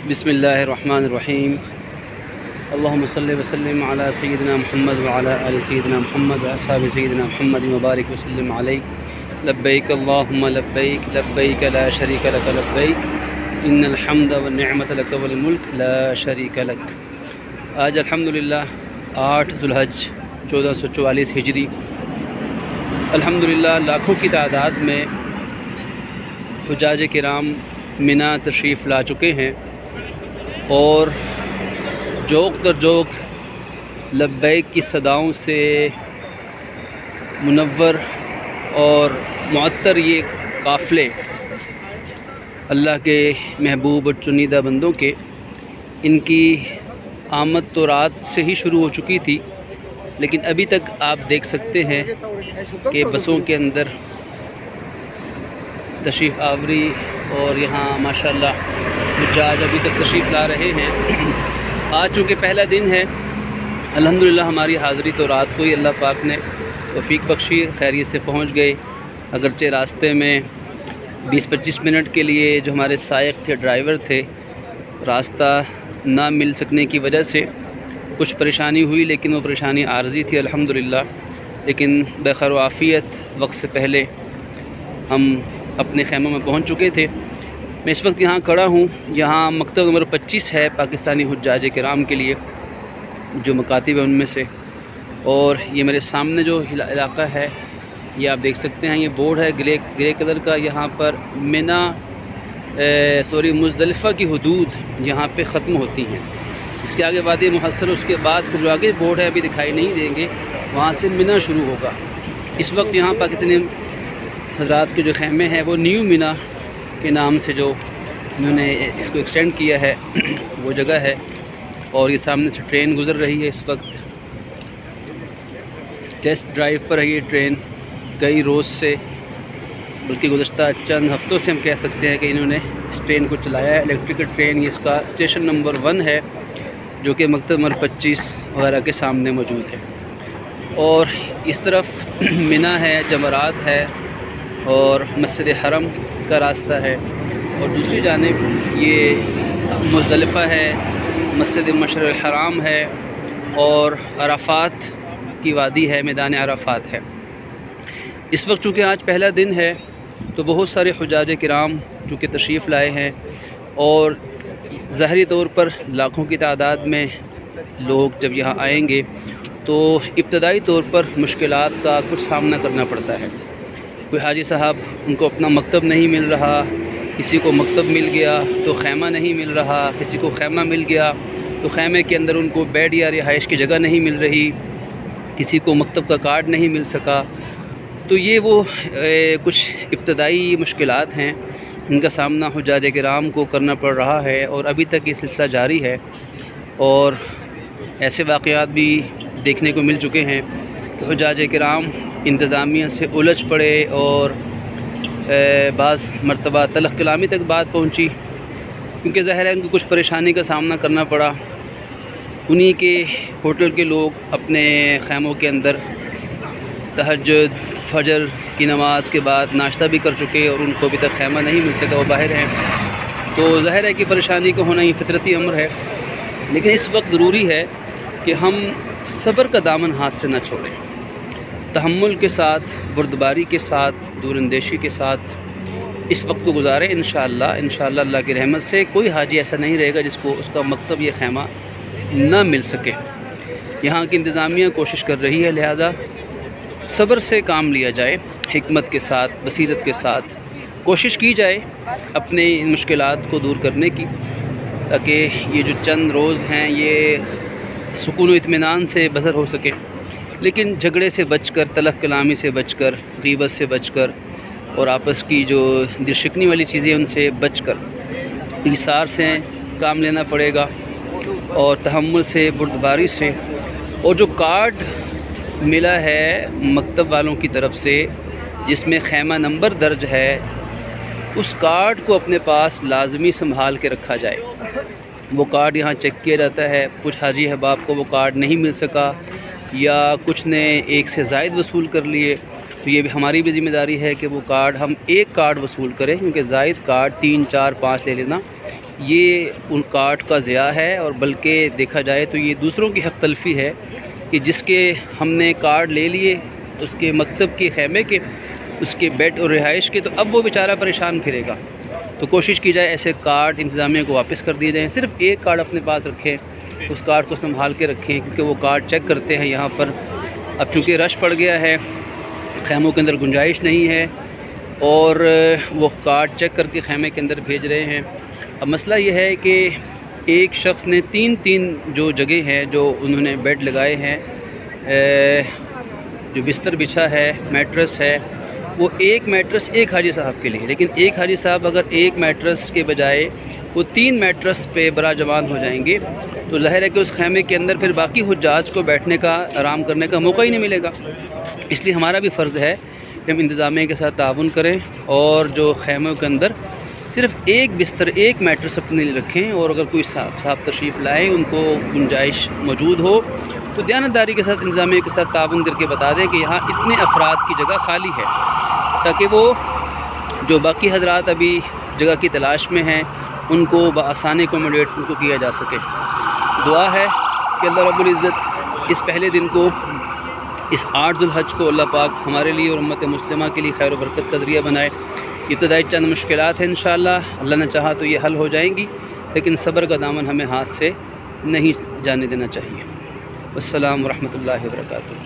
بسم اللہ الرحمن الرحیم اللہم صلی وسلم علی سیدنا محمد وعلی آل سیدنا محمد واصحاب سیدنا محمد مبارک وسلم علیہ لبیک اللہم لبیک لبیک لا شریک لک لبیک ان الحمد والنعمت لک والملک لا شریک لک۔ آج الحمدللہ 8 ذو الحج 1444 ہجری الحمدللہ لاکھوں کی تعداد میں حجاج کرام منی تشریف لا چکے ہیں اور جوق در جوق لبیک کی صداؤں سے منور اور معطر یہ قافلے اللہ کے محبوب اور چنیدہ بندوں کے ان کی آمد تو رات سے ہی شروع ہو چکی تھی، لیکن ابھی تک آپ دیکھ سکتے ہیں کہ بسوں کے اندر تشریف آوری اور یہاں ماشاءاللہ حجاج ابھی تک تشریف لا رہے ہیں۔ آج چونکہ پہلا دن ہے الحمدللہ ہماری حاضری تو رات کو ہی اللہ پاک نے توفیق بخشی، خیریت سے پہنچ گئے، اگرچہ راستے میں 20-25 منٹ کے لیے جو ہمارے سائق تھے، ڈرائیور تھے، راستہ نہ مل سکنے کی وجہ سے کچھ پریشانی ہوئی، لیکن وہ پریشانی عارضی تھی الحمدللہ، لیکن بخیر و عافیت وقت سے پہلے ہم اپنے خیموں میں پہنچ چکے تھے۔ میں اس وقت یہاں کھڑا ہوں، یہاں مکتب نمبر 25 ہے پاکستانی حجاج کرام کے لیے جو مکاتب ہیں ان میں سے، اور یہ میرے سامنے جو علاقہ ہے یہ آپ دیکھ سکتے ہیں، یہ بورڈ ہے گرے کلر کا، یہاں پر مزدلفہ کی حدود یہاں پہ ختم ہوتی ہیں، اس کے آگے وادی محصر، اس کے بعد پھر جو آگے بورڈ ہے ابھی دکھائی نہیں دیں گے، وہاں سے منی شروع ہوگا۔ اس وقت یہاں پاکستانی حضرات کے جو خیمے ہیں وہ نیو منی کے نام سے جو انہوں نے اس کو ایکسٹینڈ کیا ہے وہ جگہ ہے، اور یہ سامنے سے ٹرین گزر رہی ہے، اس وقت ٹیسٹ ڈرائیو پر ہے یہ ٹرین کئی روز سے، بلکہ گزشتہ چند ہفتوں سے ہم کہہ سکتے ہیں کہ انہوں نے اس ٹرین کو چلایا ہے، الیکٹریکل ٹرین۔ یہ اس کا اسٹیشن نمبر 1 ہے جو کہ مکتب نمبر 25 وغیرہ کے سامنے موجود ہے، اور اس طرف منی ہے، جمرات ہے اور مسجد حرم کا راستہ ہے، اور دوسری جانب یہ مزدلفہ ہے، مسجد مشعر الحرام ہے، اور عرفات کی وادی ہے، میدان عرفات ہے۔ اس وقت چونکہ آج پہلا دن ہے تو بہت سارے حجاج کرام چونکہ تشریف لائے ہیں، اور ظاہری طور پر لاکھوں کی تعداد میں لوگ جب یہاں آئیں گے تو ابتدائی طور پر مشکلات کا کچھ سامنا کرنا پڑتا ہے۔ کوئی حاجی صاحب ان کو اپنا مکتب نہیں مل رہا، کسی کو مکتب مل گیا تو خیمہ نہیں مل رہا، کسی کو خیمہ مل گیا تو خیمے کے اندر ان کو بیڈ یا رہائش کی جگہ نہیں مل رہی، کسی کو مکتب کا کارڈ نہیں مل سکا، تو یہ وہ کچھ ابتدائی مشکلات ہیں ان کا سامنا حجاج کرام کو کرنا پڑ رہا ہے، اور ابھی تک یہ سلسلہ جاری ہے، اور ایسے واقعات بھی دیکھنے کو مل چکے ہیں کہ حجاج کرام انتظامیہ سے الجھ پڑے، اور بعض مرتبہ تلخ کلامی تک بات پہنچی، کیونکہ ظاہر ہے ان کو کچھ پریشانی کا سامنا کرنا پڑا۔ انہی کے ہوٹل کے لوگ اپنے خیموں کے اندر تہجد فجر کی نماز کے بعد ناشتہ بھی کر چکے، اور ان کو ابھی تک خیمہ نہیں مل سکا، وہ باہر ہیں، تو ظاہر ہے کہ پریشانی کا ہونا یہ فطرتی امر ہے، لیکن اس وقت ضروری ہے کہ ہم صبر کا دامن ہاتھ سے نہ چھوڑیں، تحمل کے ساتھ، بردباری کے ساتھ، دور اندیشی کے ساتھ اس وقت کو گزاریں۔ انشاءاللہ اللہ کی رحمت سے کوئی حاجی ایسا نہیں رہے گا جس کو اس کا مکتب یا خیمہ نہ مل سکے۔ یہاں کی انتظامیہ کوشش کر رہی ہے، لہذا صبر سے کام لیا جائے، حکمت کے ساتھ، بصیرت کے ساتھ کوشش کی جائے اپنے ان مشکلات کو دور کرنے کی، تاکہ یہ جو چند روز ہیں یہ سکون و اطمینان سے بسر ہو سکے، لیکن جھگڑے سے بچ کر، تلخ کلامی سے بچ کر، غیبت سے بچ کر، اور آپس کی جو دل شکنی والی چیزیں ان سے بچ کر ایثار سے کام لینا پڑے گا، اور تحمل سے، بردباری سے۔ اور جو کارڈ ملا ہے مکتب والوں کی طرف سے جس میں خیمہ نمبر درج ہے، اس کارڈ کو اپنے پاس لازمی سنبھال کے رکھا جائے۔ وہ کارڈ یہاں چیک کیا جاتا ہے، کچھ حاجی احباب کو وہ کارڈ نہیں مل سکا، یا کچھ نے ایک سے زائد وصول کر لیے، تو یہ بھی ہماری بھی ذمہ داری ہے کہ وہ کارڈ ہم ایک کارڈ وصول کریں، کیونکہ زائد کارڈ 3 4 5 لے لینا یہ ان کارڈ کا ضیاع ہے، اور بلکہ دیکھا جائے تو یہ دوسروں کی حق تلفی ہے کہ جس کے ہم نے کارڈ لے لیے اس کے مکتب کے، خیمے کے، اس کے بیڈ اور رہائش کے، تو اب وہ بیچارہ پریشان پھرے گا۔ تو کوشش کی جائے ایسے کارڈ انتظامیہ کو واپس کر دیے جائیں، صرف ایک کارڈ اپنے پاس رکھیں، اس کارڈ کو سنبھال کے رکھیں، کیونکہ وہ کارڈ چیک کرتے ہیں یہاں پر۔ اب چونکہ رش پڑ گیا ہے، خیموں کے اندر گنجائش نہیں ہے، اور وہ کارڈ چیک کر کے خیمے کے اندر بھیج رہے ہیں۔ اب مسئلہ یہ ہے کہ ایک شخص نے تین جو جگہ ہیں جو انہوں نے بیڈ لگائے ہیں، جو بستر بچھا ہے، میٹرس ہے، وہ ایک میٹرس ایک حاجی صاحب کے لیے، لیکن ایک حاجی صاحب اگر ایک میٹرس کے بجائے وہ 3 میٹرس پہ براجمان ہو جائیں گے تو ظاہر ہے کہ اس خیمے کے اندر پھر باقی حجاج کو بیٹھنے کا، آرام کرنے کا موقع ہی نہیں ملے گا۔ اس لیے ہمارا بھی فرض ہے کہ ہم انتظامیہ کے ساتھ تعاون کریں، اور جو خیموں کے اندر صرف ایک بستر، ایک میٹرس اپنے لیے رکھیں، اور اگر کوئی صاحب تشریف لائیں، ان کو گنجائش موجود ہو تو دیانتداری کے ساتھ انتظامیہ کے ساتھ تعاون کر کے بتا دیں کہ یہاں اتنے افراد کی جگہ خالی ہے، تاکہ وہ جو باقی حضرات ابھی جگہ کی تلاش میں ہیں ان کو بآسانی اکوموڈیٹ ان کو کیا جا سکے۔ دعا ہے کہ اللہ رب العزت اس پہلے دن کو، اس 8 ذو الحج کو اللہ پاک ہمارے لیے اور امت مسلمہ کے لیے خیر و برکت کا ذریعہ بنائے۔ ابتدائی چند مشکلات ہیں، انشاءاللہ اللہ نے چاہا تو یہ حل ہو جائیں گی، لیکن صبر کا دامن ہمیں ہاتھ سے نہیں جانے دینا چاہیے۔ السلام ورحمۃ اللہ وبرکاتہ۔